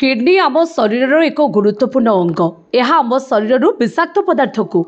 Kidney आम शरीर एक गुरुत्वपूर्ण अंग। यह आम शरीर विषाक्त पदार्थ को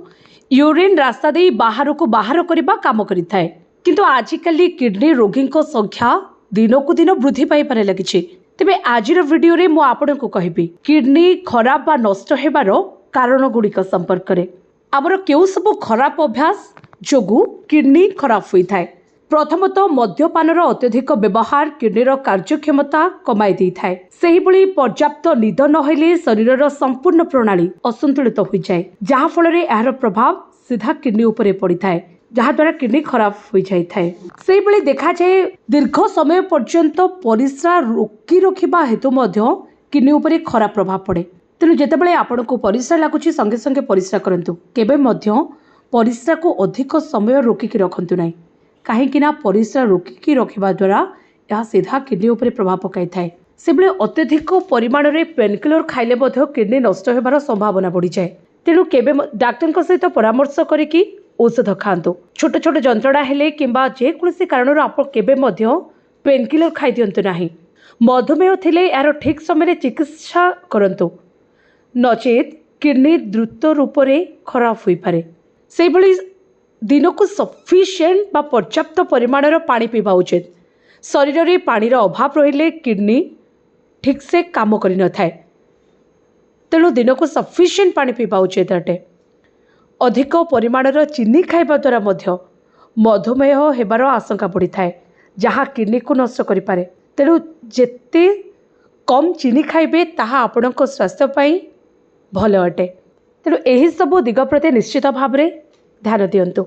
यूरिन रास्ता दे बाहर को बाहर करने काम करिଥାଏ। किंतु आजिकल किडनी रोगी संख्या दिनकू दिन वृद्धि पाइबार लगी। तेबे आजिर वीडियो रे मु आपनको कहबी किडनी खराब बा नष्ट हेबार कारण गुड़िक संपर्क में। आमर केउ सब खराब अभ्यास जोगु किडनी खराब होता है। प्रथमतः मद्यपानर अत्यधिक व्यवहार किडनीर कार्यक्षमता कमाई देइथाय। सेहिभଳି पर्याप्त निद नहेले शरीरर संपूर्ण प्रणाली असंतुलित हो जाए, जहाँ फल यार प्रभाव सीधा किडनी उपरे पड़िथाय, जहाँ द्वारा किडनी खराब हो जाए। सेहिभଳି देखा जाए दीर्घ समय पर्यंत परिस्रा रोकी रखिबा हेतु मध्य किडनी उपरे खराब प्रभाव पड़े। तेणु जेतेबेले आपनको परिस्रा लागुछि संगे संगे परिस्रा करंतु। केबे मध्य परिस्रा को अधिक समय रोकिकी रखंतु नाही, कहीं परिस्रा रोकिकी रखिबा द्वारा यह सीधा किडनी उपरे प्रभाव पकाई थाए। सेबले अत्यधिक परिमाण में पेनकिलर खाइले किडनी नष्ट होबार संभावना बढ़ी जाए। तेणु केबे डाक्टर सहित परामर्श करिकी औषध खातु। छोट छोट जंत्रणा हेले किंबा जेकोसी कारण आप केबे पेनकिलर खाई दियंतु नाही। मधुमेह थिले यार ठीक समय चिकित्सा करंतु, नचेत किडनी द्रुत रूप से खराब हो पारे। से भली दिनकू सफिशिएंट बा पर्याप्त परिमाणर पानी पीवा उचित। शरीर में पानीर अभाव रहिले किडनी ठीक से काम करि न थाए। तेणु दिनकू सफिशिएंट पानी पीवा उचित अटे। अधिक परिमाणर चीनी खाइबा द्वारा मध्य मधुमेह हेबार आशंका बढ़ी थाए, जहाँ किडनी को नष्ट करि पारे। तेणु जेते कम चीनी खाइबे ताहा आपणक स्वास्थ्य पई भल अटे। तेणु एही सब दिग प्रति निश्चित भाव ध्यान दियंतु।